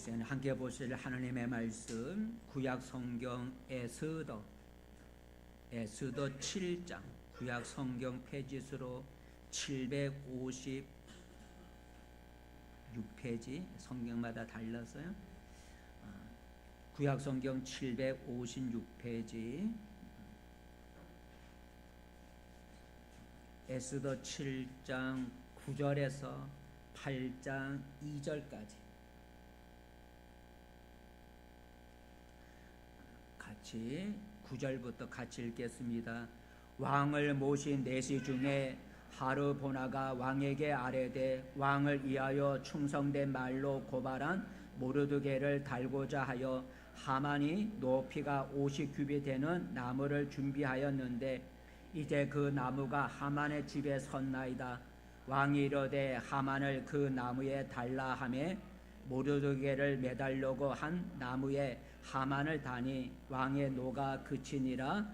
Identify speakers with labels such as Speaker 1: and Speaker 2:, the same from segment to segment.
Speaker 1: 시간 함께 보실 하나님의 말씀 구약 성경 에스더 7장 구약 성경 페이지수로 756페이지 성경마다 달라서요. 구약 성경 756페이지 에스더 7장 9절에서 8장 2절까지 같이 9절부터 같이 읽겠습니다. 왕을 모신 내시 중에 하르보나가 왕에게 아뢰되 왕을 위하여 충성된 말로 고발한 모르드게를 달고자 하여 하만이 높이가 50규빗 되는 나무를 준비하였는데 이제 그 나무가 하만의 집에 섰나이다. 왕이 이르되 하만을 그 나무에 달라 하매 모르드게를 매달려고 한 나무에 하만을 다니 왕의 노가 그치니라.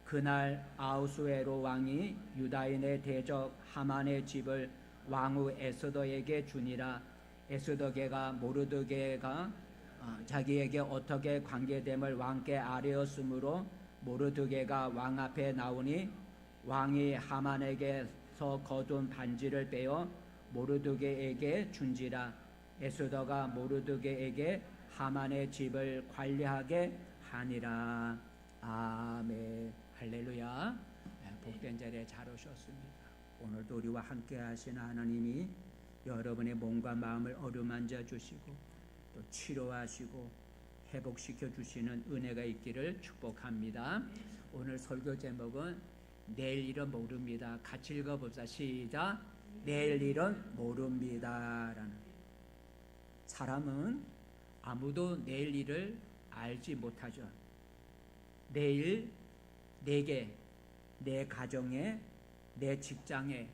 Speaker 1: 그날 아우수에로 왕이 유다인의 대적 하만의 집을 왕후 에스더에게 주니라. 에스더게가 모르드게가 자기에게 어떻게 관계됨을 왕께 아뢰었으므로 모르드게가 왕 앞에 나오니 왕이 하만에게서 거둔 반지를 빼어 모르드게에게 준지라. 에스더가 모르드게에게 하만의 집을 관리하게 하니라. 아멘. 할렐루야. 복된 자리에 잘 오셨습니다. 오늘도 우리와 함께 하신 하나님이 여러분의 몸과 마음을 어루만져 주시고 또 치료하시고 회복시켜 주시는 은혜가 있기를 축복합니다. 오늘 설교 제목은 내일 일은 모릅니다. 같이 읽어봅시다. 시작. 내일 일은 모릅니다. 사람은 아무도 내일 일을 알지 못하죠. 내일 내게, 내 가정에, 내 직장에,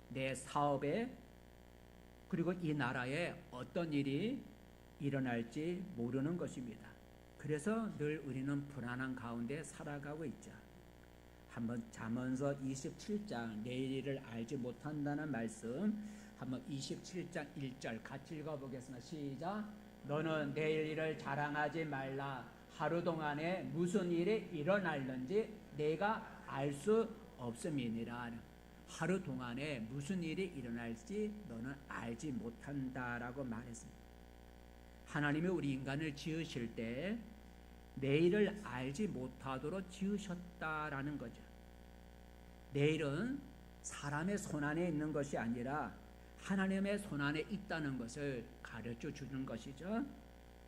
Speaker 1: 내 사업에, 그리고 이 나라에 어떤 일이 일어날지 모르는 것입니다. 그래서 늘 우리는 불안한 가운데 살아가고 있죠. 한번 잠언서 27장 내일 일을 알지 못한다는 말씀 한번 27장 1절 같이 읽어보겠습니다. 시작. 너는 내일 일을 자랑하지 말라. 하루 동안에 무슨 일이 일어날는지 내가 알 수 없음이니라. 하루 동안에 무슨 일이 일어날지 너는 알지 못한다라고 말했습니다. 하나님이 우리 인간을 지으실 때 내일을 알지 못하도록 지으셨다라는 거죠. 내일은 사람의 손안에 있는 것이 아니라 하나님의 손안에 있다는 것을 가르쳐 주는 것이죠.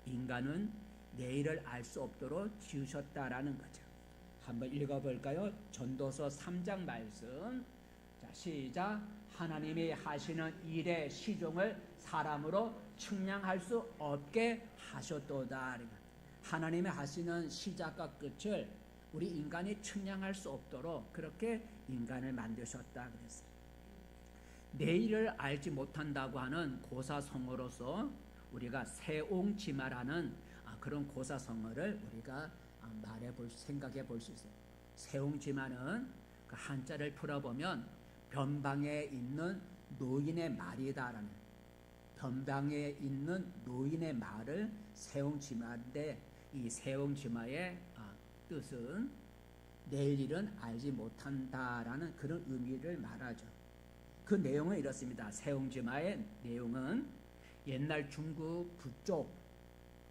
Speaker 1: 인간은 내일을 알 수 없도록 지으셨다라는 거죠. 한번 읽어볼까요? 전도서 3장 말씀. 자, 시작. 하나님이 하시는 일의 시종을 사람으로 측량할 수 없게 하셨도다. 하나님이 하시는 시작과 끝을 우리 인간이 측량할 수 없도록 그렇게 인간을 만드셨다 그랬어요. 내일을 알지 못한다고 하는 고사성어로서 우리가 세옹지마라는 그런 고사성어를 우리가 생각해 볼 수 있어요. 세옹지마는 그 한자를 풀어보면 변방에 있는 노인의 말이다라는, 변방에 있는 노인의 말을 세옹지마인데 이 세옹지마의 뜻은 내일 일은 알지 못한다라는 그런 의미를 말하죠. 그 내용은 이렇습니다. 세옹지마의 내용은 옛날 중국 북쪽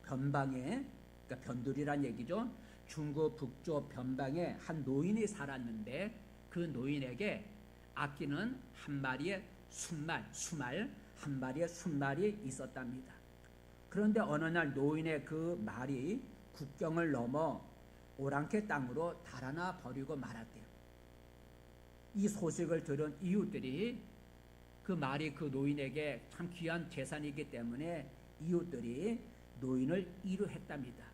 Speaker 1: 변방에, 그러니까 변두리란 얘기죠. 중국 북쪽 변방에 한 노인이 살았는데 그 노인에게 아끼는 한 마리의 순말 한 마리의 순말이 있었답니다. 그런데 어느 날 노인의 그 말이 국경을 넘어 오랑캐 땅으로 달아나 버리고 말았대요. 이 소식을 들은 이웃들이 그 말이 그 노인에게 참 귀한 재산이기 때문에 이웃들이 노인을 이루했답니다.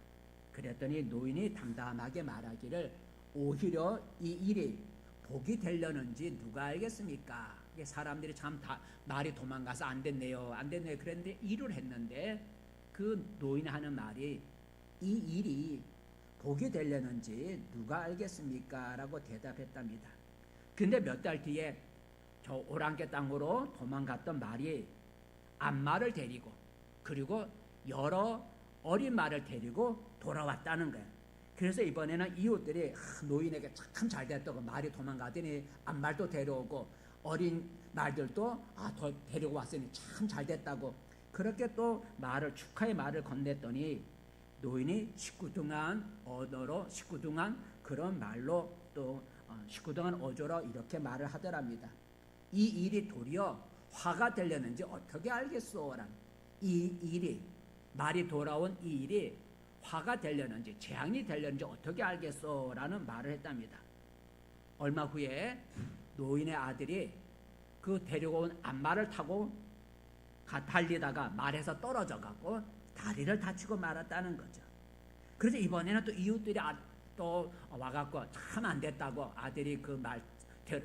Speaker 1: 그랬더니 노인이 담담하게 말하기를 오히려 이 일이 복이 되려는지 누가 알겠습니까? 사람들이 참 다 말이 도망가서 안 됐네요 그랬는데 일을 했는데 그 노인이 하는 말이 이 일이 복이 되려는지 누가 알겠습니까? 라고 대답했답니다. 근데 몇 달 뒤에 저 오랑캐 땅으로 도망갔던 말이 암말을 데리고 그리고 여러 어린 말을 데리고 돌아왔다는 거예요. 그래서 이번에는 이웃들이 노인에게 참 잘 됐다고 말이 도망가더니 암말도 데려오고 어린 말들도 더 데리고 왔으니 참 잘 됐다고 그렇게 또 축하의 말을 건넸더니 노인이 식구등한 언어로 식구등한 그런 말로 또 식구등한 어조로 이렇게 말을 하더랍니다. 이 일이 도리어 화가 되려는지 어떻게 알겠소라. 이 일이 말이 돌아온 이 일이 화가 되려는지 재앙이 되려는지 어떻게 알겠소라는 말을 했답니다. 얼마 후에 노인의 아들이 그 데려온 암말을 타고 달리다가 말에서 떨어져 갖고 다리를 다치고 말았다는 거죠. 그래서 이번에는 또 이웃들이 또 와갖고 참 안 됐다고 아들이 그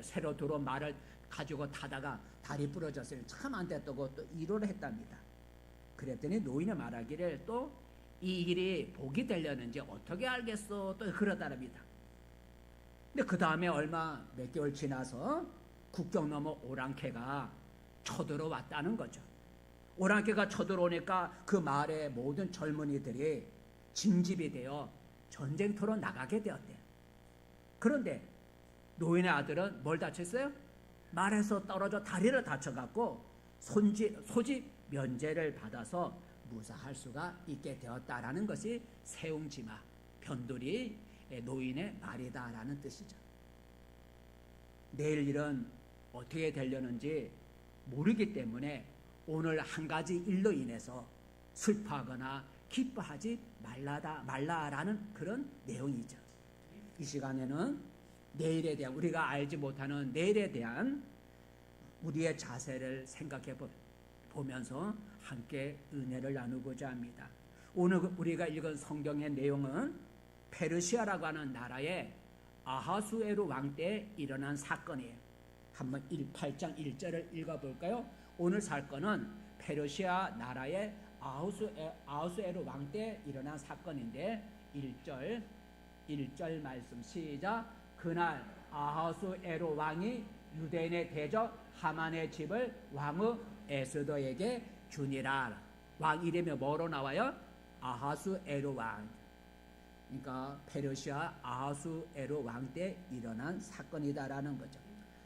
Speaker 1: 새로 들어온 말을 가지고 타다가 다리 부러졌으니 참 안 됐다고 또 위로를 했답니다. 그랬더니 노인이 말하기를 또 이 일이 복이 되려는지 어떻게 알겠어 또 그러더랍니다. 근데 그 다음에 얼마 몇 개월 지나서 국경 넘어 오랑캐가 쳐들어왔다는 거죠. 오랑캐가 쳐들어오니까 그 마을의 모든 젊은이들이 징집이 되어 전쟁터로 나가게 되었대요. 그런데 노인의 아들은 뭘 다쳤어요? 말에서 떨어져 다리를 다쳐갖고 소집 면제를 받아서 무사할 수가 있게 되었다라는 것이 세웅지마 변두리 노인의 말이다라는 뜻이죠. 내일 일은 어떻게 되려는지 모르기 때문에 오늘 한 가지 일로 인해서 슬퍼하거나 기뻐하지 말라라는 그런 내용이죠. 이 시간에는 내일에 대한 우리가 알지 못하는 내일에 대한 우리의 자세를 생각해 보면서 함께 은혜를 나누고자 합니다. 오늘 우리가 읽은 성경의 내용은 페르시아라고 하는 나라의 아하수에로 왕 때 일어난 사건이에요. 한번 8장 1절을 읽어볼까요? 오늘 사건은 페르시아 나라의 아하수에로 왕 때 일어난 사건인데 1절 말씀 시작. 그날 아하수에로 왕이 유대인의 대적 하만의 집을 왕의 에스더에게 주니라. 왕 이름이 뭐로 나와요? 아하수에로 왕. 그러니까 페르시아 아하수에로 왕 때 일어난 사건이다라는 거죠.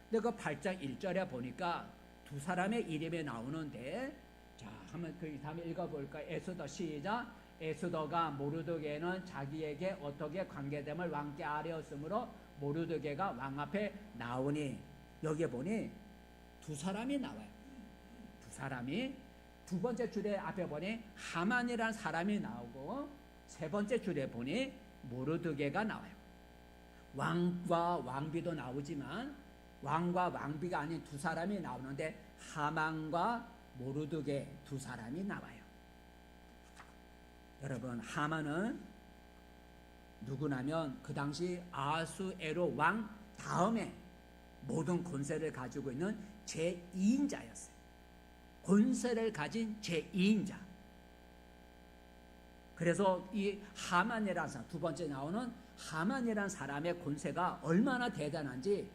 Speaker 1: 근데 그 8장 1절에 보니까 두 사람의 이름이 나오는데 자, 한번 그 다음에 읽어볼까? 에스더 시작. 에스더가 모르드게는 자기에게 어떻게 관계됨을 왕께 아뢰었으므로 모르드게가 왕 앞에 나오니 여기에 보니 두 사람이 나와요. 두 사람이 두 번째 줄에 앞에 보니 하만이라는 사람이 나오고 세 번째 줄에 보니 모르드게가 나와요. 왕과 왕비도 나오지만 왕과 왕비가 아닌 두 사람이 나오는데 하만과 모르드게 두 사람이 나와요. 여러분, 하만은 누구냐면 그 당시 아하수에로 왕 다음에 모든 권세를 가지고 있는 제2인자였어요. 권세를 가진 제2인자. 그래서 이 하만이라는 사람, 두 번째 나오는 하만이라는 사람의 권세가 얼마나 대단한지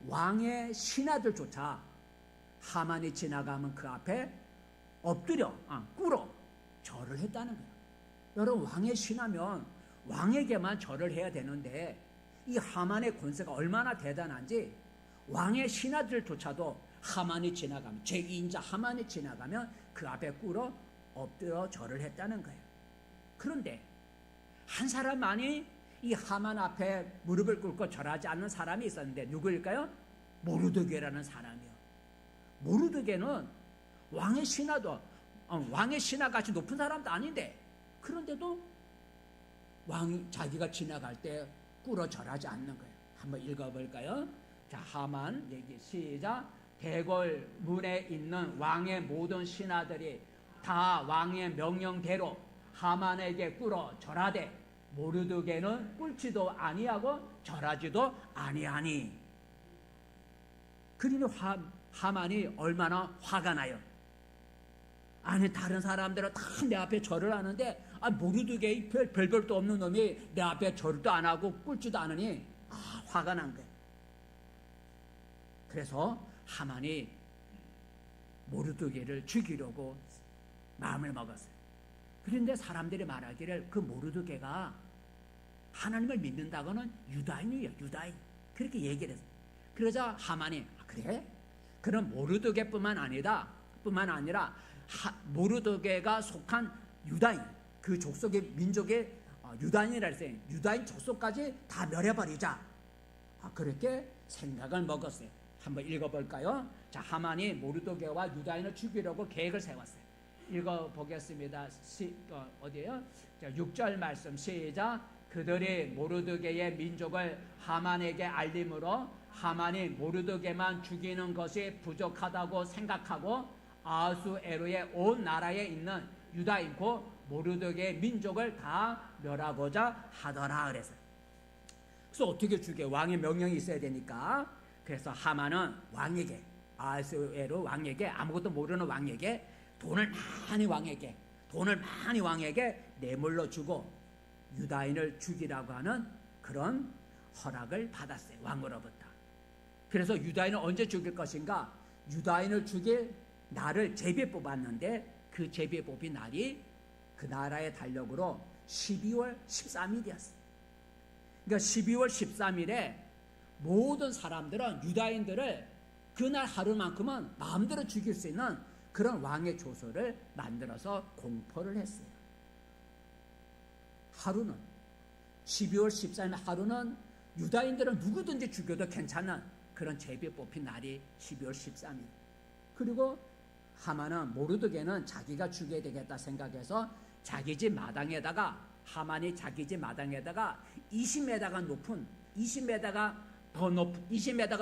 Speaker 1: 왕의 신하들조차 하만이 지나가면 그 앞에 엎드려 꿇어 절을 했다는 거예요. 여러분, 왕의 신하면 왕에게만 절을 해야 되는데 이 하만의 권세가 얼마나 대단한지 왕의 신하들조차도 하만이 지나가면 제2인자 하만이 지나가면 그 앞에 꿇어 엎드려 절을 했다는 거예요. 그런데 한 사람만이 이 하만 앞에 무릎을 꿇고 절하지 않는 사람이 있었는데 누구일까요? 모르드게라는 사람이요. 모르드게는 왕의 신하같이 높은 사람도 아닌데 그런데도 자기가 지나갈 때 꿇어 절하지 않는 거예요. 한번 읽어볼까요? 자, 하만 얘기 시작. 대궐 문에 있는 왕의 모든 신하들이 다 왕의 명령대로 하만에게 꿇어 절하되 모르드게는 꿇지도 아니하고 절하지도 아니하니. 그러니 하만이 얼마나 화가 나요. 아니, 다른 사람들은 다 내 앞에 절을 하는데 모르드게 별별도 없는 놈이 내 앞에 절도 안 하고 꿇지도 않으니 화가 난 거예요. 그래서 하만이 모르드게를 죽이려고 마음을 먹었어요. 그런데 사람들이 말하기를 그 모르드게가 하나님을 믿는다고는 유다인이에요. 유다인. 그렇게 얘기를 했어요. 그러자 하만이 그래? 그럼 모르드게뿐만 아니라 모르드게가 속한 유다인, 그 족속의 민족의 유다인이라 했어요. 유다인 족속까지 다 멸해버리자. 그렇게 생각을 먹었어요. 한번 읽어볼까요? 자, 하만이 모르드게와 유다인을 죽이려고 계획을 세웠어요. 읽어보겠습니다. 어디에요? 자, 6절 말씀 시작. 그들이 모르드게의 민족을 하만에게 알림으로 하만이 모르드게만 죽이는 것이 부족하다고 생각하고 아하수에로의 온 나라에 있는 유다인 곧 모르드게의 민족을 다 멸하고자 하더라 그랬어요. 그래서 어떻게 죽여? 왕의 명령이 있어야 되니까. 그래서 하만은 왕에게, 아하수에로 왕에게, 아무것도 모르는 왕에게 돈을 많이 왕에게 뇌물로 주고 유다인을 죽이라고 하는 그런 허락을 받았어요. 왕으로부터. 그래서 유다인을 언제 죽일 것인가? 유다인을 죽일 날을 제비 뽑았는데 그 제비 뽑힌 날이 그 나라의 달력으로 12월 13일이었어요. 그러니까 12월 13일에 모든 사람들은 유다인들을 그날 하루만큼은 마음대로 죽일 수 있는 그런 왕의 조서를 만들어서 공포를 했어요. 하루는 12월 13일 하루는 유다인들은 누구든지 죽여도 괜찮은 그런 제비 뽑힌 날이 12월 13일. 그리고 하만은 모르드게는 자기가 죽여야 되겠다 생각해서 자기 집 마당에다가 하만이 자기 집 마당에다가 20m가 높은 20m가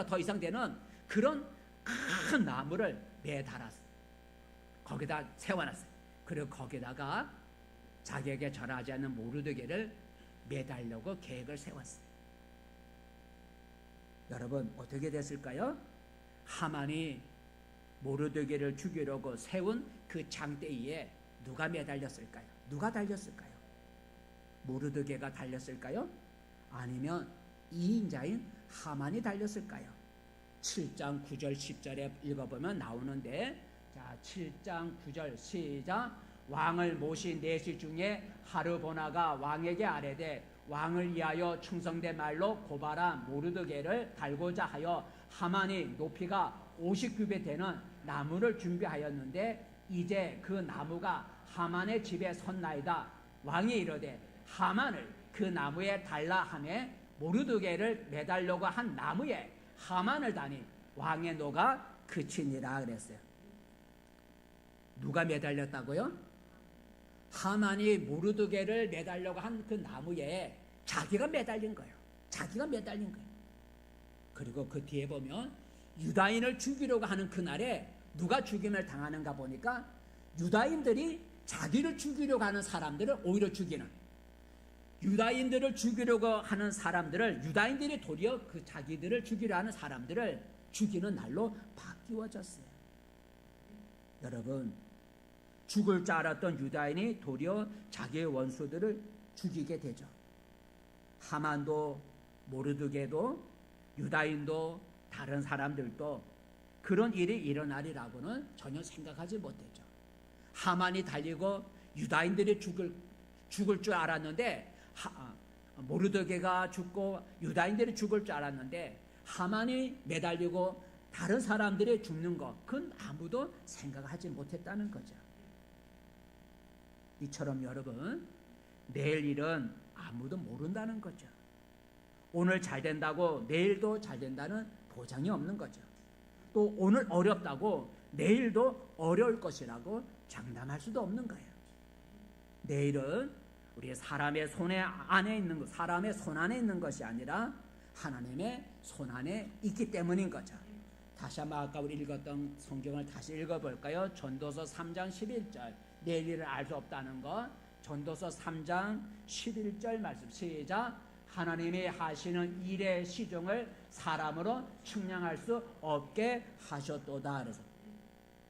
Speaker 1: 더 이상 되는 그런 큰 나무를 매달았어요. 거기다 세워놨어요. 그리고 거기다가 자기에게 절하지 않는 모르드게를 매달려고 계획을 세웠어요. 여러분 어떻게 됐을까요? 하만이 모르드게를 죽이려고 세운 그 장대위에 누가 매달렸을까요? 누가 달렸을까요? 모르드게가 달렸을까요? 아니면 이인자인 하만이 달렸을까요? 7장 9절 10절에 읽어보면 나오는데, 자 7장 9절 시작. 왕을 모신 내시 중에 하르보나가 왕에게 아뢰되 왕을 위하여 충성된 말로 고바라 모르드게를 달고자 하여 하만이 높이가 50규빗 되는 나무를 준비하였는데 이제 그 나무가 하만의 집에 섰나이다. 왕이 이르되 하만을 그 나무에 달라 하매 모르드게를 매달려고 한 나무에 하만을 다니 왕의 노가 그치니라 그랬어요. 누가 매달렸다고요? 하만이 모르드게를 매달려고 한 그 나무에 자기가 매달린 거예요. 그리고 그 뒤에 보면 유다인을 죽이려고 하는 그날에 누가 죽임을 당하는가 보니까 유다인들이 자기를 죽이려고 하는 사람들을 오히려 죽이는, 유다인들을 죽이려고 하는 사람들을 유다인들이 도리어 그 자기들을 죽이려 하는 사람들을 죽이는 날로 바뀌어졌어요. 여러분, 죽을 줄 알았던 유다인이 도리어 자기의 원수들을 죽이게 되죠. 하만도 모르드게도 유다인도 다른 사람들도 그런 일이 일어나리라고는 전혀 생각하지 못했죠. 하만이 달리고 유다인들이 죽을 줄 알았는데 모르드게가 죽고 유다인들이 죽을 줄 알았는데 하만이 매달리고 다른 사람들이 죽는 것, 그건 아무도 생각하지 못했다는 거죠. 이처럼 여러분, 내일 일은 아무도 모른다는 거죠. 오늘 잘 된다고 내일도 잘 된다는 보장이 없는 거죠. 또 오늘 어렵다고 내일도 어려울 것이라고 장담할 수도 없는 거예요. 내일은 우리 사람의 손 안에 있는 것이 아니라 하나님의 손 안에 있기 때문인 거죠. 다시 한번 아까 우리 읽었던 성경을 다시 읽어볼까요? 전도서 3장 11절. 내일 일을 알 수 없다는 것. 전도서 3장 11절 말씀 시작. 하나님이 하시는 일의 시종을 사람으로 측량할 수 없게 하셨도다. 그래서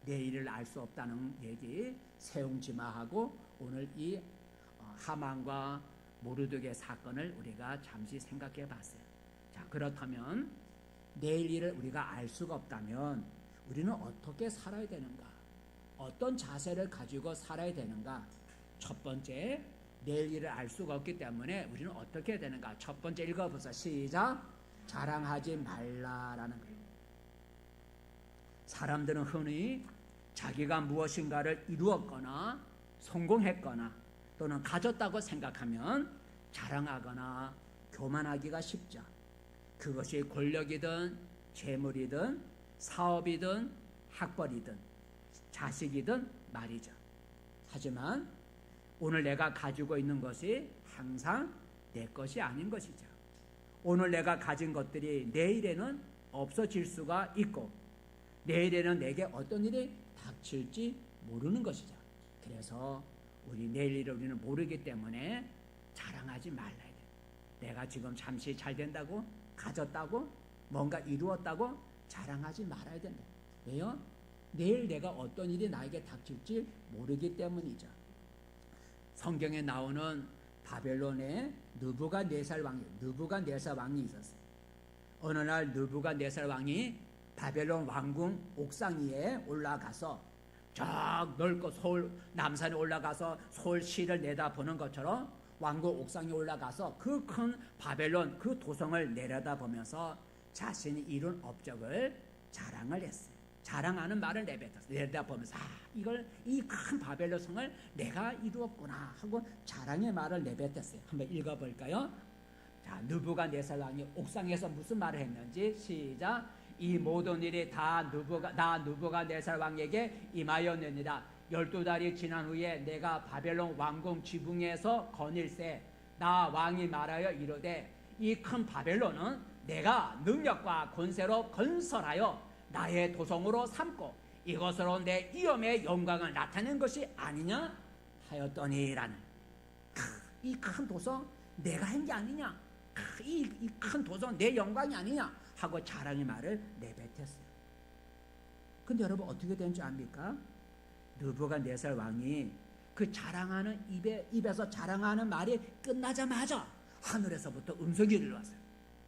Speaker 1: 내일을 알 수 없다는 얘기 세웅지마하고 오늘 이 하만과 모르드게 사건을 우리가 잠시 생각해 봤어요. 자, 그렇다면 내일 일을 우리가 알 수가 없다면 우리는 어떻게 살아야 되는가? 어떤 자세를 가지고 살아야 되는가? 첫 번째, 내일 일을 알 수가 없기 때문에 우리는 어떻게 해야 되는가? 첫 번째 읽어보세요. 시작. 자랑하지 말라라는 거예요. 사람들은 흔히 자기가 무엇인가를 이루었거나 성공했거나 또는 가졌다고 생각하면 자랑하거나 교만하기가 쉽죠. 그것이 권력이든 재물이든 사업이든 학벌이든 자식이든 말이죠. 하지만 오늘 내가 가지고 있는 것이 항상 내 것이 아닌 것이죠. 오늘 내가 가진 것들이 내일에는 없어질 수가 있고 내일에는 내게 어떤 일이 닥칠지 모르는 것이죠. 그래서 우리 내일 일을 우리는 모르기 때문에 자랑하지 말아야 돼. 내가 지금 잠시 잘 된다고, 가졌다고, 뭔가 이루었다고 자랑하지 말아야 된다. 왜요? 내일 내가 어떤 일이 나에게 닥칠지 모르기 때문이죠. 성경에 나오는 바벨론의 느부갓네살 왕이 있었어요. 어느 날 느부갓네살 왕이 바벨론 왕궁 옥상 위에 올라가서 저 넓고 서울 남산에 올라가서 서울시를 내다보는 것처럼 왕궁 옥상에 올라가서 그 큰 바벨론 그 도성을 내려다보면서 자신이 이룬 업적을 자랑을 했어요. 자랑하는 말을 내뱉었어요. 내려다보면서 이걸 이 큰 바벨론 성을 내가 이루었구나 하고 자랑의 말을 내뱉었어요. 한번 읽어볼까요? 자, 느부갓네살 왕이 옥상에서 무슨 말을 했는지 시작. 이 모든 일이 다 느부갓네살 왕에게 임하였느니라. 12달이 지난 후에 내가 바벨론 왕궁 지붕에서 거닐세 나 왕이 말하여 이르되 이 큰 바벨론은 내가 능력과 권세로 건설하여 나의 도성으로 삼고 이것으로 내 이엄의 영광을 나타낸 것이 아니냐 하였더니라는 이 큰 도성 내가 한 게 아니냐, 이 큰 도성 내 영광이 아니냐 하고 자랑의 말을 내뱉었어요. 근데 여러분 어떻게 된 줄 압니까? 느부갓네살 왕이 그 자랑하는 입에서 자랑하는 말이 끝나자마자 하늘에서부터 음성이 들려왔어요.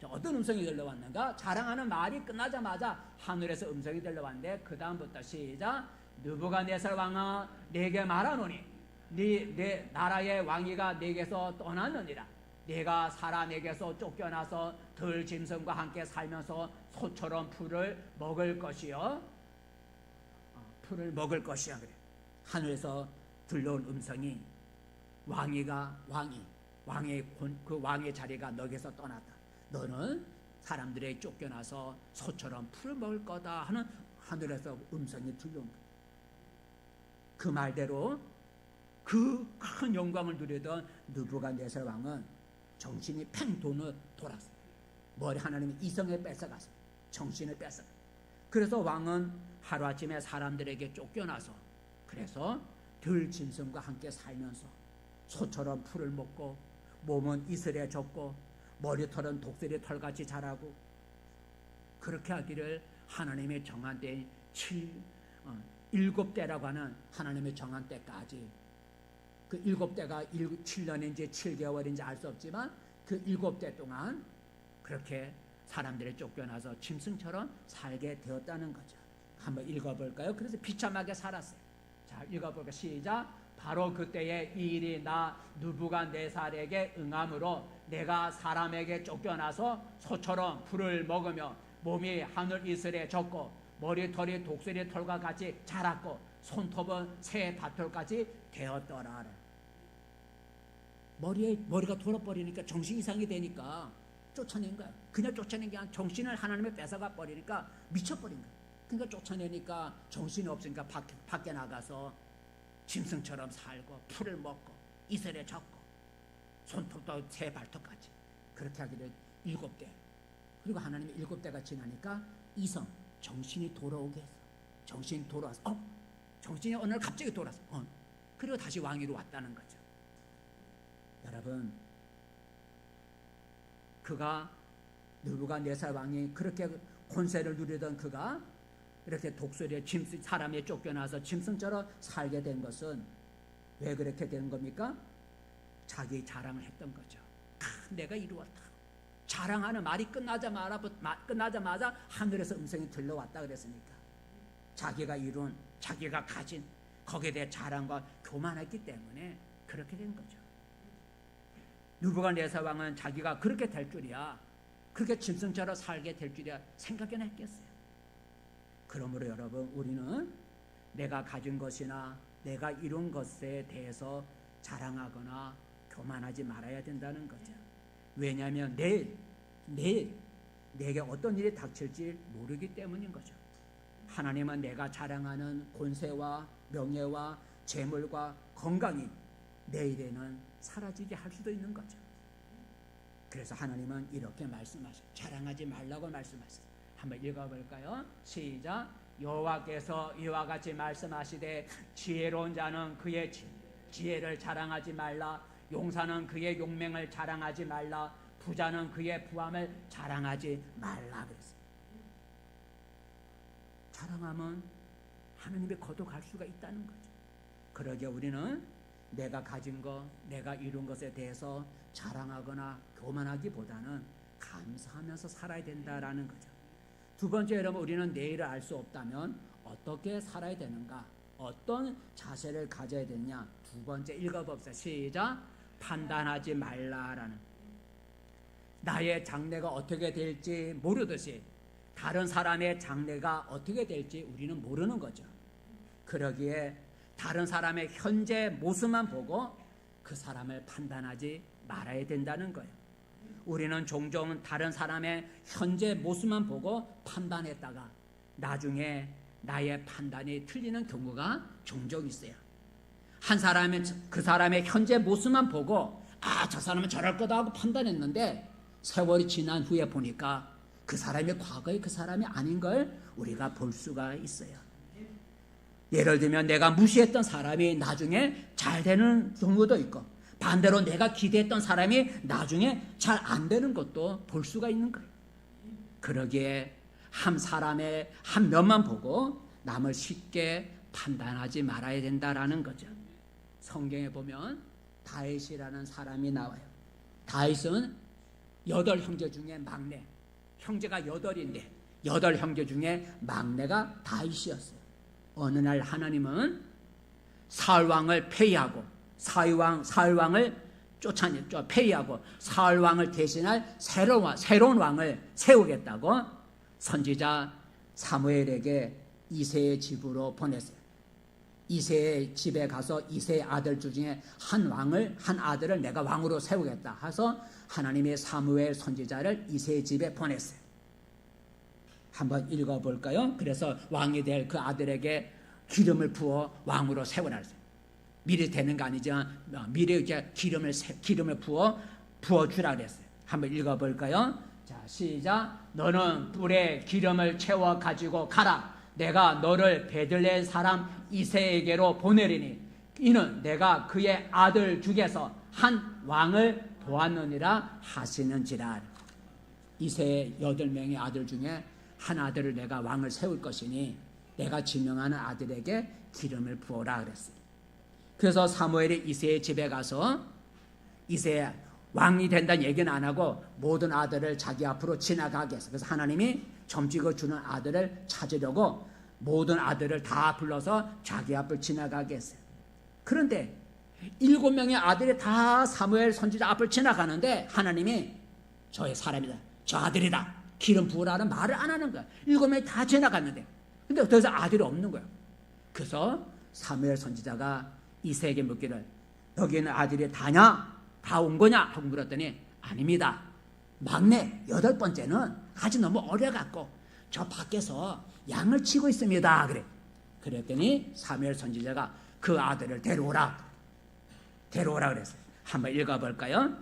Speaker 1: 어떤 음성이 들려왔는가? 자랑하는 말이 끝나자마자 하늘에서 음성이 들려왔는데 그 다음부터 시작. 느부갓네살 왕아 내게 말하노니 내 나라의 왕위가 내게서 떠났느니라. 내가 사람에게서 쫓겨나서 들 짐승과 함께 살면서 소처럼 풀을 먹을 것이요. 풀을 먹을 것이야 그래. 하늘에서 들려온 음성이 그 왕의 자리가 너에게서 떠났다. 너는 사람들에게 쫓겨나서 소처럼 풀을 먹을 거다 하는 하늘에서 음성이 들려온 거야. 그 말대로 그 큰 영광을 누리던 느부갓네살 왕은 정신이 팽 돌았어요. 머리 하나님이 이성에 뺏어갔어요. 정신을 뺏어갔어요. 그래서 왕은 하루아침에 사람들에게 쫓겨나서 그래서 들 짐승과 함께 살면서 소처럼 풀을 먹고 몸은 이슬에 젖고 머리털은 독수리 털같이 자라고 그렇게 하기를 하나님의 정한 때인 7대라고 하는 하나님의 정한 때까지 그 7대가 7년인지 7개월인지 알 수 없지만 그 7대 동안 그렇게 사람들이 쫓겨나서 짐승처럼 살게 되었다는 거죠. 한번 읽어볼까요? 그래서 비참하게 살았어요. 자, 읽어볼까요? 시작. 바로 그때에 이 일이 나 느부갓네살에게 응함으로 내가 사람에게 쫓겨나서 소처럼 풀을 먹으며 몸이 하늘 이슬에 젖고 머리털이 독수리 털과 같이 자랐고 손톱은 새 밭털까지 되었더라. 머리가 돌아버리니까 정신 이상이 되니까 쫓아낸 거야. 그냥 쫓아낸 게 아니라 정신을 하나님의 뺏어가 버리니까 미쳐버린 거야. 그러니까 쫓아내니까 정신이 없으니까 밖에 나가서 짐승처럼 살고 풀을 먹고 이슬에 젖고 손톱도 새 발톱까지 그렇게 하기를 7대. 그리고 하나님의 7대가 지나니까 이성 정신이 돌아오게 했어. 정신이 돌아와서 정신이 어느 날 갑자기 돌아서 그리고 다시 왕위로 왔다는 거죠. 여러분 그가 느부갓네살 왕이 그렇게 권세를 누리던 그가 이렇게 독수리에 사람에 쫓겨나서 짐승처럼 살게 된 것은 왜 그렇게 된 겁니까? 자기 자랑을 했던 거죠. 내가 이루었다. 자랑하는 말이 끝나자마자 하늘에서 음성이 들려왔다 그랬으니까 자기가 이룬 자기가 가진 거기에 대해 자랑과 교만했기 때문에 그렇게 된 거죠. 느부갓네살 왕은 자기가 그렇게 될 줄이야, 그렇게 짐승처럼 살게 될 줄이야 생각이나 했겠어요. 그러므로 여러분, 우리는 내가 가진 것이나 내가 이룬 것에 대해서 자랑하거나 교만하지 말아야 된다는 거죠. 왜냐하면 내일 내게 어떤 일이 닥칠지 모르기 때문인 거죠. 하나님은 내가 자랑하는 권세와 명예와 재물과 건강이 내일에는 사라지게 할 수도 있는 거죠. 그래서 하나님은 이렇게 말씀하셔요. 자랑하지 말라고 말씀하셨어요. 한번 읽어볼까요? 시작. 여호와께서 이와 같이 말씀하시되 지혜로운 자는 그의 지혜를 자랑하지 말라. 용사는 그의 용맹을 자랑하지 말라. 부자는 그의 부함을 자랑하지 말라 그랬어요. 자랑하면 하나님이 거둬갈 수가 있다는 거죠. 그러기에 우리는 내가 가진 것, 내가 이룬 것에 대해서 자랑하거나 교만하기보다는 감사하면서 살아야 된다라는 거죠. 두 번째, 여러분, 우리는 내일을 알 수 없다면 어떻게 살아야 되는가? 어떤 자세를 가져야 되느냐? 두 번째 읽어봅시다. 시작. 판단하지 말라라는. 나의 장래가 어떻게 될지 모르듯이 다른 사람의 장래가 어떻게 될지 우리는 모르는 거죠. 그러기에 다른 사람의 현재 모습만 보고 그 사람을 판단하지 말아야 된다는 거예요. 우리는 종종 다른 사람의 현재 모습만 보고 판단했다가 나중에 나의 판단이 틀리는 경우가 종종 있어요. 한 사람은 그 사람의 현재 모습만 보고 저 사람은 저럴 거다 하고 판단했는데 세월이 지난 후에 보니까 그 사람이 과거의 그 사람이 아닌 걸 우리가 볼 수가 있어요. 예를 들면 내가 무시했던 사람이 나중에 잘 되는 경우도 있고, 반대로 내가 기대했던 사람이 나중에 잘 안 되는 것도 볼 수가 있는 거예요. 그러기에 한 사람의 한 면만 보고 남을 쉽게 판단하지 말아야 된다라는 거죠. 성경에 보면 다윗이라는 사람이 나와요. 다윗은 8형제 중에 막내, 형제가 8인데 8형제 중에 막내가 다윗이었어요. 어느 날 하나님은 사울 왕을 폐위하고 사울 왕을 폐위하고 사울 왕을 대신할 새로운 왕을 세우겠다고 선지자 사무엘에게 이새의 집으로 보냈어요. 이새의 집에 가서 이새의 아들 중에 한 아들을 내가 왕으로 세우겠다 해서 하나님의 사무엘 선지자를 이새의 집에 보냈어요. 한번 읽어볼까요? 그래서 왕이 될 그 아들에게 기름을 부어 왕으로 세우라 했어요. 미리 되는 거 아니죠. 미리 이제 기름을 부어주라 그랬어요. 한번 읽어볼까요? 자, 시작. 너는 뿔에 기름을 채워 가지고 가라. 내가 너를 베들레헴 사람 이새에게로 보내리니 이는 내가 그의 아들 중에서 한 왕을 보았느니라 하시는지라. 이새의 8명의 아들 중에 한 아들을 내가 왕을 세울 것이니 내가 지명하는 아들에게 기름을 부어라 그랬어요. 그래서 사무엘이 이새의 집에 가서 이새 왕이 된다는 얘기는 안 하고 모든 아들을 자기 앞으로 지나가게 했어요. 그래서 하나님이 점찍어 주는 아들을 찾으려고 모든 아들을 다 불러서 자기 앞을 지나가게 했어요. 그런데 7명의 아들이 다 사무엘 선지자 앞을 지나가는데 하나님이 저의 사람이다, 저 아들이다, 기름 부으라는 말을 안 하는 거야. 7명이 다 지나갔는데 근데 더 이상 아들이 없는 거야. 그래서 사무엘 선지자가 이새에게 묻기를 여기는 아들이 다냐? 다 온 거냐? 하고 물었더니 아닙니다. 막내 8번째는 아직 너무 어려갖고 저 밖에서 양을 치고 있습니다. 그랬더니 사무엘 선지자가 그 아들을 데려오라 그랬어요. 한번 읽어볼까요?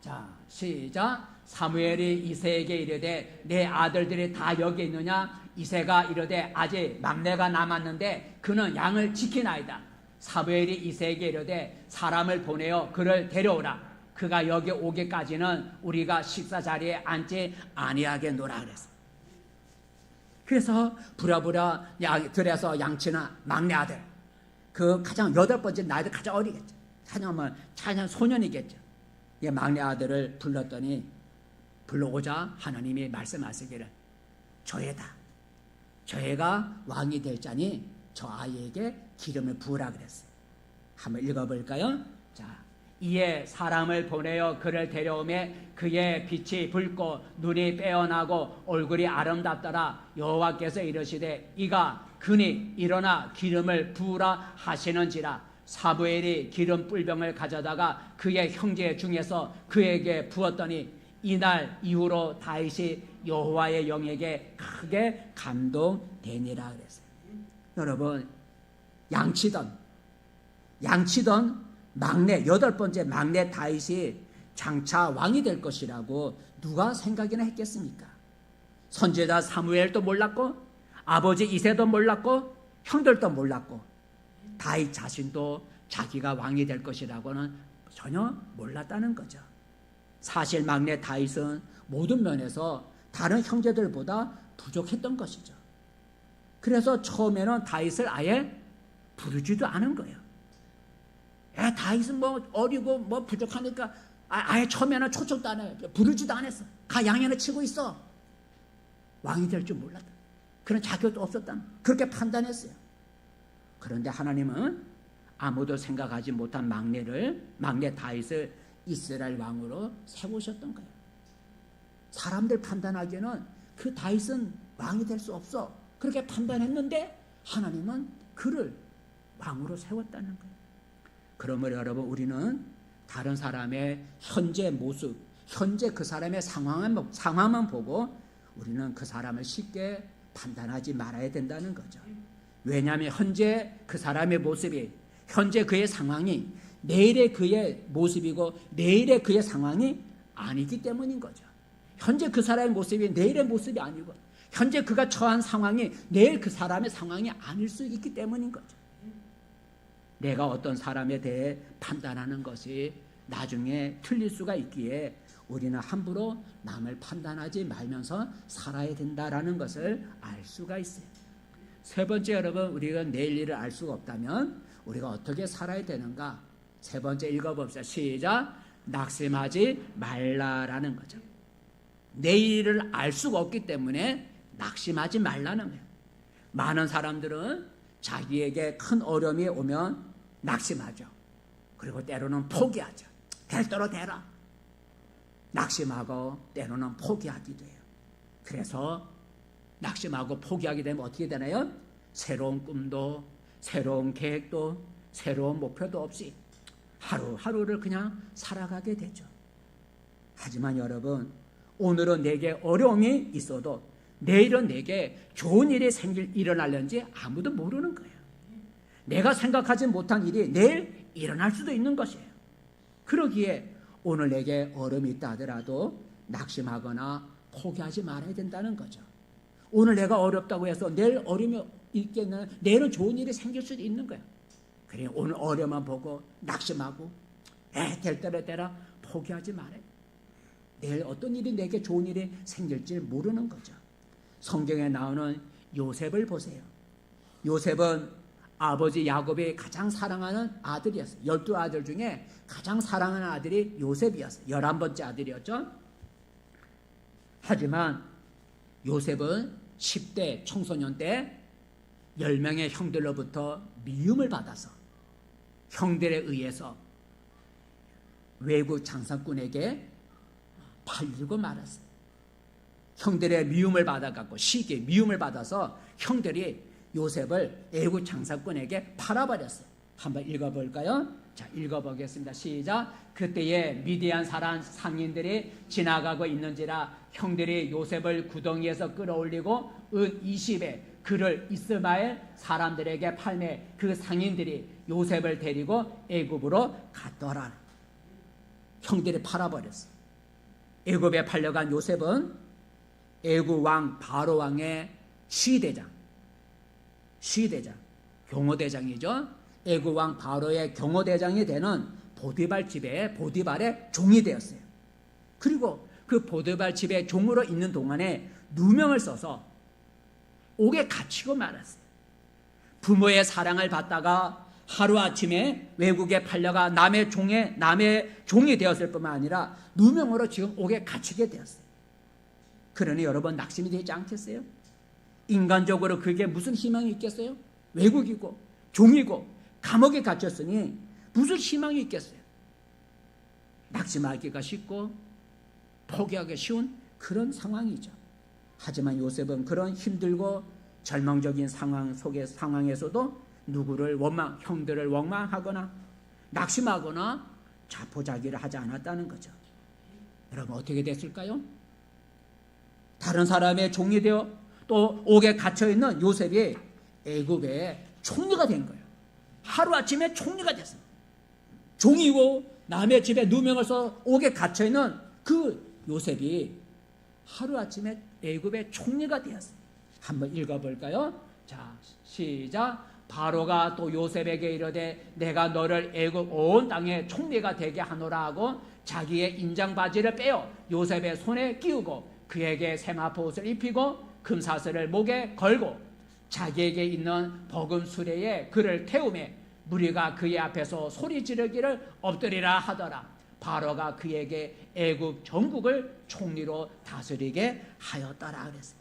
Speaker 1: 자, 시작. 사무엘이 이새에게 이르되 내 아들들이 다 여기 있느냐? 이새가 이르되 아직 막내가 남았는데 그는 양을 지키나이다. 사무엘이 이새에게 이르되 사람을 보내어 그를 데려오라. 그가 여기 오기까지는 우리가 식사 자리에 앉지 아니하겠노라 그랬어요. 그래서 부랴부랴 들에서 양치는 막내 아들, 그 가장 8번째 나이도 가장 어리겠죠. 가장 소년이겠죠. 이 막내 아들을 불러오자 하나님이 말씀하시기를 저애가 왕이 될 자니 저 아이에게 기름을 부으라 그랬어요. 한번 읽어볼까요? 자, 이에 사람을 보내어 그를 데려오매 그의 빛이 붉고 눈이 빼어나고 얼굴이 아름답더라. 여호와께서 이르시되 이가 그니 일어나 기름을 부으라 하시는지라. 사무엘이 기름 뿔병을 가져다가 그의 형제 중에서 그에게 부었더니 이날 이후로 다윗이 여호와의 영에게 크게 감동되니라 그랬어요. 여러분, 양치던 막내 8번째 막내 다윗이 장차 왕이 될 것이라고 누가 생각이나 했겠습니까? 선지자 사무엘도 몰랐고 아버지 이새도 몰랐고 형들도 몰랐고 다윗 자신도 자기가 왕이 될 것이라고는 전혀 몰랐다는 거죠. 사실 막내 다윗은 모든 면에서 다른 형제들보다 부족했던 것이죠. 그래서 처음에는 다윗을 아예 부르지도 않은 거예요. 다윗은 뭐 어리고 뭐 부족하니까 아예 처음에는 초청도 안 해요. 부르지도 않았어. 가 양해나 치고 있어. 왕이 될 줄 몰랐다. 그런 자격도 없었다. 그렇게 판단했어요. 그런데 하나님은 아무도 생각하지 못한 막내 다윗을 이스라엘 왕으로 세우셨던 거예요. 사람들 판단하기에는 그 다윗은 왕이 될 수 없어. 그렇게 판단했는데 하나님은 그를 왕으로 세웠다는 거예요. 그러므로 여러분, 우리는 다른 사람의 현재 모습, 현재 그 사람의 상황만 보고 우리는 그 사람을 쉽게 판단하지 말아야 된다는 거죠. 왜냐하면 현재 그 사람의 모습이, 현재 그의 상황이 내일의 그의 모습이고 내일의 그의 상황이 아니기 때문인 거죠. 현재 그 사람의 모습이 내일의 모습이 아니고 현재 그가 처한 상황이 내일 그 사람의 상황이 아닐 수 있기 때문인 거죠. 내가 어떤 사람에 대해 판단하는 것이 나중에 틀릴 수가 있기에 우리는 함부로 남을 판단하지 말면서 살아야 된다라는 것을 알 수가 있어요. 세 번째, 여러분, 우리가 내일 일을 알 수가 없다면 우리가 어떻게 살아야 되는가? 세 번째 읽어봅시다. 시작. 낙심하지 말라라는 거죠. 내일을 알 수가 없기 때문에 낙심하지 말라는 거예요. 많은 사람들은 자기에게 큰 어려움이 오면 낙심하죠. 그리고 때로는 포기하죠. 될 대로 되라. 낙심하고 때로는 포기하기도 해요. 그래서 낙심하고 포기하게 되면 어떻게 되나요? 새로운 꿈도, 새로운 계획도, 새로운 목표도 없이 하루하루를 그냥 살아가게 되죠. 하지만 여러분, 오늘은 내게 어려움이 있어도 내일은 내게 좋은 일이 일어날는지 아무도 모르는 거예요. 내가 생각하지 못한 일이 내일 일어날 수도 있는 것이에요. 그러기에 오늘 내게 어려움이 있다 하더라도 낙심하거나 포기하지 말아야 된다는 거죠. 오늘 내가 어렵다고 해서 내일 어려움이 있겠나, 내일은 좋은 일이 생길 수도 있는 거예요. 그래, 오늘 어려움만 보고 낙심하고 될 대로 되라 포기하지 말아요. 내일 어떤 일이 내게 좋은 일이 생길지 모르는 거죠. 성경에 나오는 요셉을 보세요. 요셉은 아버지 야곱이 가장 사랑하는 아들이었어요. 12아들 중에 가장 사랑하는 아들이 요셉이었어요. 11번째 아들이었죠. 하지만 요셉은 10대 청소년 때 10명의 형들로부터 미움을 받아서 형들에 의해서 외국 장사꾼에게 팔리고 말았어요. 형들의 미움을 받아갖고 시기에 미움을 받아서 형들이 요셉을 애국 장사꾼에게 팔아버렸어요. 한번 읽어볼까요? 자, 읽어보겠습니다. 시작. 그때에 미디안 상인들이 지나가고 있는지라 형들이 요셉을 구덩이에서 끌어올리고 은 20에 그를 이스마엘 사람들에게 팔매 그 상인들이 요셉을 데리고 애굽으로 갔더라. 형들이 팔아버렸어요. 애굽에 팔려간 요셉은 애굽 왕 바로 왕의 시대장, 경호대장이죠. 애굽 왕 바로의 경호대장이 되는 보디발 집에 보디발의 종이 되었어요. 그리고 그 보디발 집의 종으로 있는 동안에 누명을 써서 옥에 갇히고 말았어요. 부모의 사랑을 받다가 하루아침에 외국에 팔려가 남의 종이 되었을 뿐만 아니라 누명으로 지금 옥에 갇히게 되었어요. 그러니 여러분, 낙심이 되지 않겠어요? 인간적으로 그게 무슨 희망이 있겠어요? 외국이고 종이고 감옥에 갇혔으니 무슨 희망이 있겠어요? 낙심하기가 쉽고 포기하기 쉬운 그런 상황이죠. 하지만 요셉은 그런 힘들고 절망적인 상황에서도 누구를 형들을 원망하거나 낙심하거나 자포자기를 하지 않았다는 거죠. 여러분 어떻게 됐을까요? 다른 사람의 종이 되어 또 옥에 갇혀있는 요셉이 애굽의 총리가 된 거예요. 하루아침에 총리가 됐습니다. 종이고 남의 집에 누명을 옥에 갇혀있는 그 요셉이 하루아침에 애굽의 총리가 되었습니다. 한번 읽어볼까요? 자, 시작. 바로가 또 요셉에게 이르되 내가 너를 애굽 온 땅의 총리가 되게 하노라 하고 자기의 인장 바지를 빼어 요셉의 손에 끼우고 그에게 세마포 옷을 입히고 금사슬을 목에 걸고 자기에게 있는 버금 수레에 그를 태우매 무리가 그의 앞에서 소리 지르기를 엎드리라 하더라. 바로가 그에게 애굽 전국을 총리로 다스리게 하였더라 그랬어요.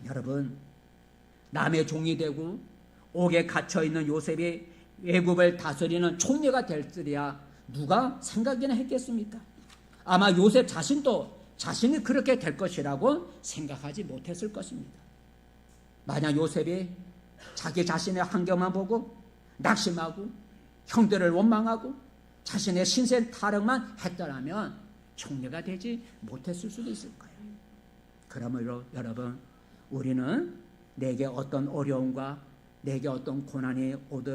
Speaker 1: 여러분 남의 종이 되고 옥에 갇혀있는 요셉이 애굽을 다스리는 총리가 될 줄이야 누가 생각이나 했겠습니까? 아마 요셉 자신도 자신이 그렇게 될 것이라고 생각하지 못했을 것입니다. 만약 요셉이 자기 자신의 한계만 보고 낙심하고 형들을 원망하고 자신의 신세 타령만 했더라면 총리가 되지 못했을 수도 있을 거예요. 그러므로 여러분 우리는 내게 어떤 어려움과 내게 어떤 고난이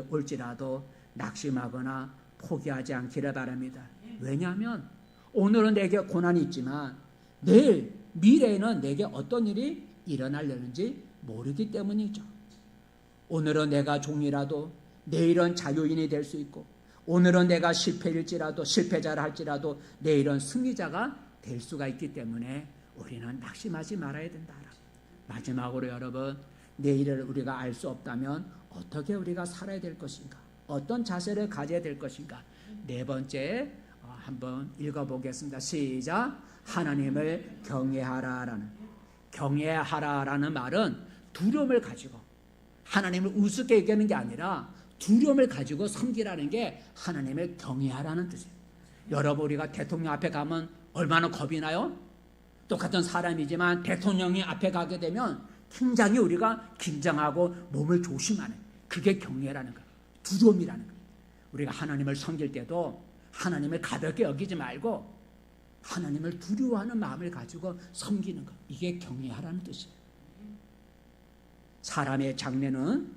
Speaker 1: 올지라도 낙심하거나 포기하지 않기를 바랍니다. 왜냐하면 오늘은 내게 고난이 있지만 내일 미래에는 내게 어떤 일이 일어나려는지 모르기 때문이죠. 오늘은 내가 종이라도 내일은 자유인이 될 수 있고 오늘은 내가 실패자라 할지라도 내일은 승리자가 될 수가 있기 때문에 우리는 낙심하지 말아야 된다. 마지막으로 여러분 내일을 우리가 알 수 없다면 어떻게 우리가 살아야 될 것인가? 어떤 자세를 가져야 될 것인가? 네 번째 한번 읽어보겠습니다. 시작. 하나님을 경외하라라는 말은 두려움을 가지고 하나님을 우습게 얘기하는 게 아니라 두려움을 가지고 섬기라는 게 하나님을 경외하라는 뜻이에요. 여러분 우리가 대통령 앞에 가면 얼마나 겁이 나요? 똑같은 사람이지만 대통령이 앞에 가게 되면 굉장히 우리가 긴장하고 몸을 조심하는 그게 경외라는 거예요. 두려움이라는 거예요. 우리가 하나님을 섬길 때도 하나님을 가볍게 여기지 말고 하나님을 두려워하는 마음을 가지고 섬기는 것. 이게 경외하라는 뜻이에요. 사람의 장래는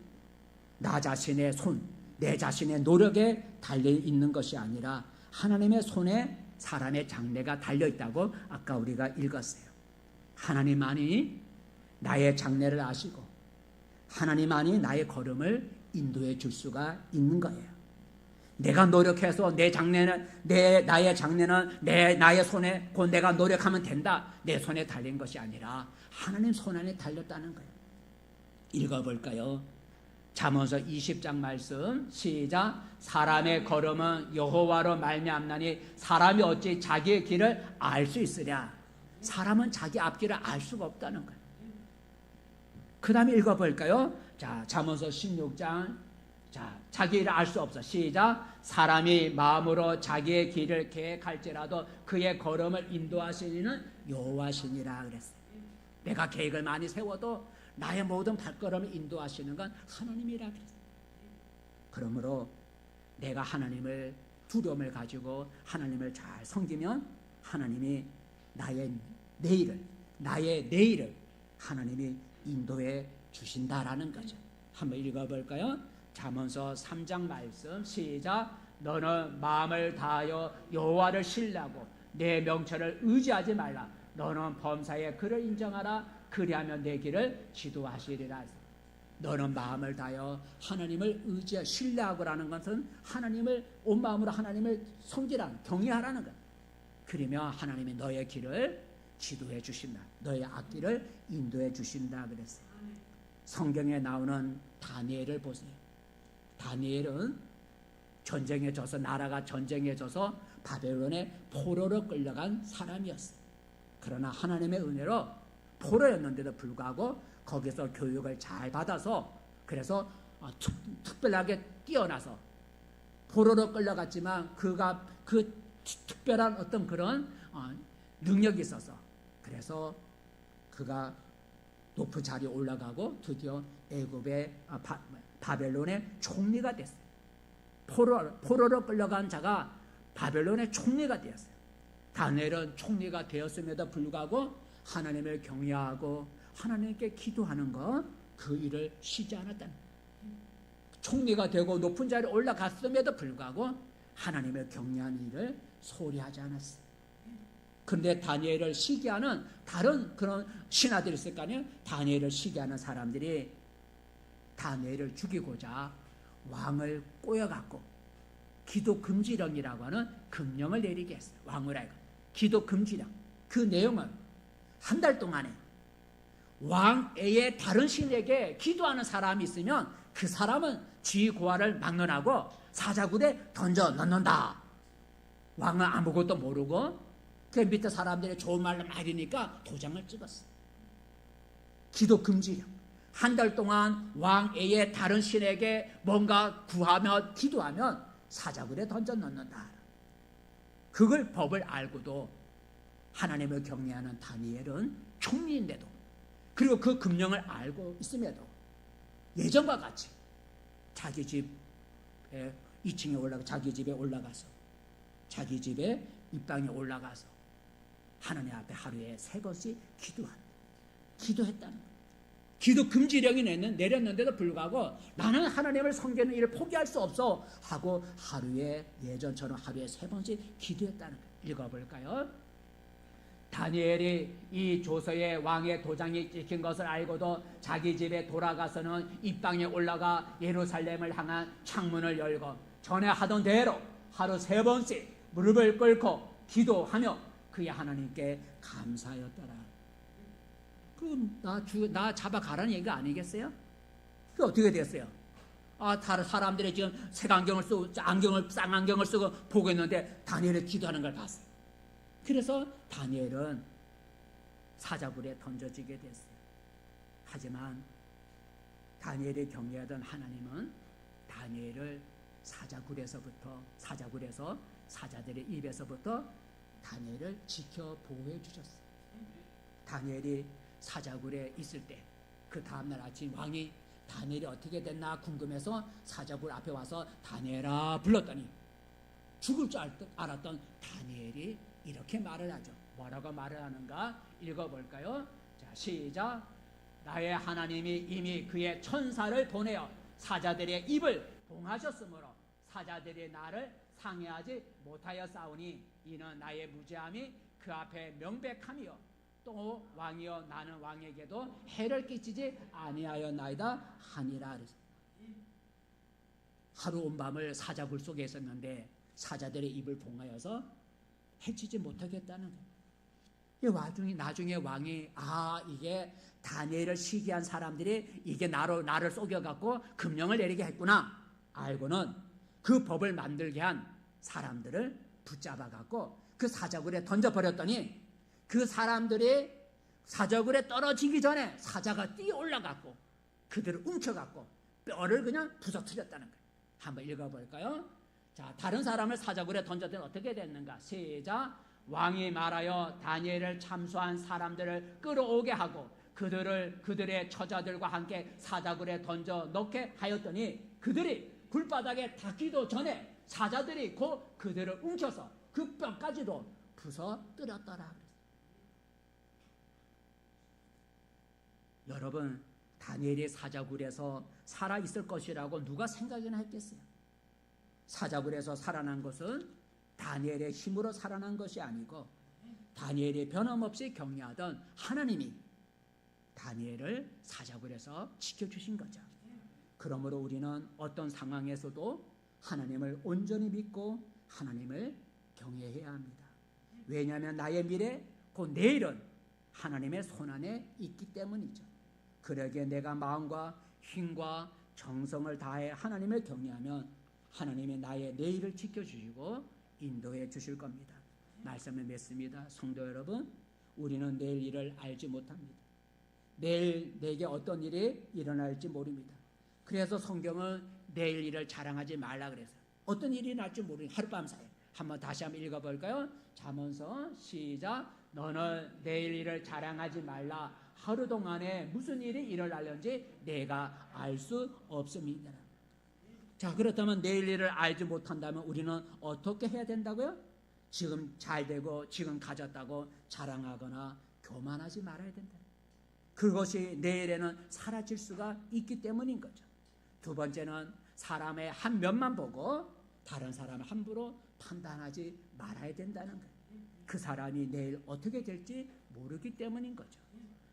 Speaker 1: 나 자신의 손, 내 자신의 노력에 달려있는 것이 아니라 하나님의 손에 사람의 장래가 달려있다고 아까 우리가 읽었어요. 하나님만이 나의 장래를 아시고 하나님만이 나의 걸음을 인도해 줄 수가 있는 거예요. 내가 노력해서 나의 장래는 나의 손에 곧 내가 노력하면 된다. 내 손에 달린 것이 아니라 하나님 손 안에 달렸다는 거예요. 읽어볼까요? 잠언서 20장 말씀 시작. 사람의 걸음은 여호와로 말미암나니 사람이 어찌 자기의 길을 알 수 있으랴. 사람은 자기 앞길을 알 수가 없다는 거예요. 그 다음에 읽어볼까요? 자, 잠언서 16장 자기 일을 알 수 없어. 시작. 사람이 마음으로 자기의 길을 계획할지라도 그의 걸음을 인도하시는 여호와시니라 그랬어요. 내가 계획을 많이 세워도 나의 모든 발걸음을 인도하시는 건 하나님이라 그랬어요. 그러므로 내가 하나님을 두려움을 가지고 하나님을 잘 섬기면 하나님이 나의 내일을 하나님이 인도해 주신다라는 거죠. 한번 읽어볼까요? 잠언서 3장 말씀 시작. 너는 마음을 다하여 여호와를 신뢰하고 내 명철을 의지하지 말라. 너는 범사에 그를 인정하라. 그리하면 내 길을 지도하시리라. 너는 마음을 다하여 하나님을 신뢰하고라는 것은 하나님을 온 마음으로 하나님을 섬기라는 경외하라는 것. 그러면 하나님이 너의 길을 지도해 주신다. 너의 앞길을 인도해 주신다 그랬어요. 성경에 나오는 다니엘을 보세요. 다니엘은 전쟁에 져서 나라가 전쟁에 져서 바벨론의 포로로 끌려간 사람이었어요. 그러나 하나님의 은혜로 포로였는데도 불구하고 거기서 교육을 잘 받아서 그래서 특별하게 뛰어나서 포로로 끌려갔지만 그가 그 특별한 어떤 그런 능력이 있어서 그래서 그가 높은 자리에 올라가고 드디어 애굽의 바벨론의 총리가 됐어요. 포로로 끌려간 자가 바벨론의 총리가 되었어요. 다니엘은 총리가 되었음에도 불구하고 하나님을 경외하고 하나님께 기도하는 것, 그 일을 쉬지 않았다는 거예요. 총리가 되고 높은 자리에 올라갔음에도 불구하고 하나님을 경외하는 일을 소홀히 하지 않았어요. 그런데 다니엘을 시기하는 다른 그런 신하들이 있을 거 아니에요. 다니엘을 시기하는 사람들이 다니엘을 죽이고자 왕을 꼬여갖고 기도 금지령이라고 하는 금령을 내리게 했어요. 왕을 알고 기도 금지령. 그 내용은 한 달 동안에 왕 외에 다른 신에게 기도하는 사람이 있으면 그 사람은 지위 고하를 막론하고 사자굴에 던져 넣는다. 왕은 아무것도 모르고 그 밑에 사람들이 좋은 말로 말이니까 도장을 찍었어. 기도 금지령. 한 달 동안 왕 외에 다른 신에게 뭔가 구하며 기도하면 사자굴에 던져 넣는다. 그걸 법을 알고도 하나님을 경외하는 다니엘은 총리인데도 그리고 그 금령을 알고 있음에도 예전과 같이 자기 집에 2층에 올라가 자기 집에 올라가서 자기 집에 입방에 올라가서 하나님 앞에 하루에 3번씩 기도했다는 거예요. 기도 금지령이 내렸는데도 불구하고 나는 하나님을 섬기는 일을 포기할 수 없어 하고 하루에 예전처럼 하루에 3번씩 기도했다는 거예요. 읽어볼까요? 다니엘이 이 조서에 왕의 도장이 찍힌 것을 알고도 자기 집에 돌아가서는 입방에 올라가 예루살렘을 향한 창문을 열고 전에 하던 대로 하루 3번씩 무릎을 꿇고 기도하며 그의 하나님께 감사하였더라. 그럼 나 잡아가라는 얘기가 아니겠어요? 그게 어떻게 됐어요? 다른 사람들이 지금 색안경을 쓰고 쌍안경을 쓰고 보고 있는데 다니엘이 기도하는 걸 봤어요. 그래서 다니엘은 사자굴에 던져지게 됐어요. 하지만 다니엘이 경외하던 하나님은 다니엘을 사자굴에서 사자들의 입에서부터 다니엘을 지켜 보호해 주셨어요. 다니엘이 사자굴에 있을 때 그 다음날 아침 왕이 다니엘이 어떻게 됐나 궁금해서 사자굴 앞에 와서 다니엘아 불렀더니 죽을 줄 알았던 다니엘이 이렇게 말을 하죠. 뭐라고 말을 하는가 읽어볼까요? 자, 시작. 나의 하나님이 이미 그의 천사를 보내어 사자들의 입을 봉하셨으므로 사자들이 나를 상해하지 못하여 싸우니 이는 나의 무죄함이 그 앞에 명백함이요 또 왕이여 나는 왕에게도 해를 끼치지 아니하였나이다 하니라. 하루 온밤을 사자굴 속에 있었는데 사자들의 입을 봉하여서 해치지 못하겠다는 거예요. 나중에 왕이 이게 다니엘을 시기한 사람들이 이게 나를 속여갖고 금령을 내리게 했구나 알고는 그 법을 만들게 한 사람들을 붙잡아갖고 그 사자굴에 던져버렸더니 그 사람들이 사자굴에 떨어지기 전에 사자가 뛰어 올라갔고 그들을 움켜갖고 뼈를 그냥 부서뜨렸다는 거예요. 한번 읽어볼까요? 자, 다른 사람을 사자굴에 던졌더니 어떻게 됐는가? 시작. 왕이 말하여 다니엘을 참수한 사람들을 끌어오게 하고 그들의 처자들과 함께 사자굴에 던져 넣게 하였더니 그들이 굴바닥에 닿기도 전에 사자들이 곧 그들을 움켜서 그 뼈까지도 부서뜨렸더라. 여러분, 다니엘이 사자굴에서 살아있을 것이라고 누가 생각이나 했겠어요? 사자굴에서 살아난 것은 다니엘의 힘으로 살아난 것이 아니고 다니엘이 변함없이 경외하던 하나님이 다니엘을 사자굴에서 지켜주신 거죠. 그러므로 우리는 어떤 상황에서도 하나님을 온전히 믿고 하나님을 경외해야 합니다. 왜냐하면 나의 미래, 곧 내일은 하나님의 손안에 있기 때문이죠. 그러기에 내가 마음과 힘과 정성을 다해 하나님을 경외하면 하나님이 나의 내일을 지켜주시고 인도해 주실 겁니다. 말씀을 맺습니다. 성도 여러분, 우리는 내일 일을 알지 못합니다. 내일 내게 어떤 일이 일어날지 모릅니다. 그래서 성경은 내일 일을 자랑하지 말라 그랬어요. 어떤 일이 날지 모르니 하룻밤 사이. 한번 다시 한번 읽어볼까요? 잠언서 시작. 너는 내일 일을 자랑하지 말라. 하루 동안에 무슨 일이 일어날는지 내가 알 수 없음이니라. 자, 그렇다면 내일 일을 알지 못한다면 우리는 어떻게 해야 된다고요? 지금 잘 되고 지금 가졌다고 자랑하거나 교만하지 말아야 된다. 그것이 내일에는 사라질 수가 있기 때문인 거죠. 두 번째는 사람의 한 면만 보고 다른 사람을 함부로 판단하지 말아야 된다는 거예요. 그 사람이 내일 어떻게 될지 모르기 때문인 거죠.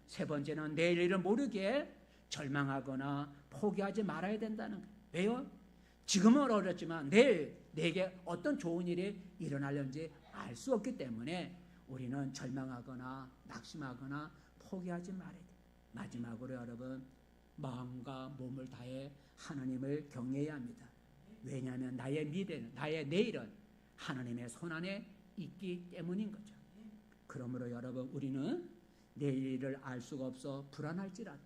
Speaker 1: 세 번째는 내일 일을 모르기에 절망하거나 포기하지 말아야 된다는 거예요. 왜요? 지금은 어렵지만 내일 내게 어떤 좋은 일이 일어나려는지 알 수 없기 때문에 우리는 절망하거나 낙심하거나 포기하지 말아야 돼요. 마지막으로 여러분, 마음과 몸을 다해 하나님을 경외해야 합니다. 왜냐하면 나의 미래는, 나의 내일은 하나님의 손안에 있기 때문인 거죠. 그러므로 여러분, 우리는 내일을 알 수가 없어 불안할지라도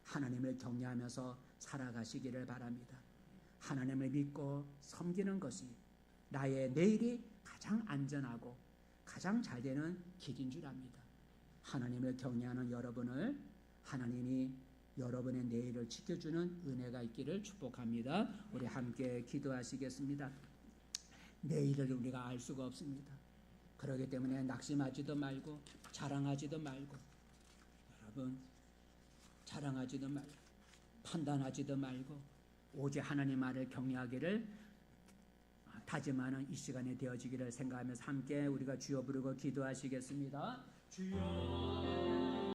Speaker 1: 하나님을 경외하면서 살아가시기를 바랍니다. 하나님을 믿고 섬기는 것이 나의 내일이 가장 안전하고 가장 잘 되는 길인 줄 압니다. 하나님을 경외하는 여러분을 하나님이 여러분의 내일을 지켜주는 은혜가 있기를 축복합니다. 우리 함께 기도하시겠습니다. 내일을 우리가 알 수가 없습니다. 그렇기 때문에 낙심하지도 말고 자랑하지도 말고, 여러분, 자랑하지도 말고 판단하지도 말고 오직 하나님 말을 경외하기를 다짐하는 이 시간이 되어지기를 생각하면서 함께 우리가 주여 부르고 기도하시겠습니다. 주여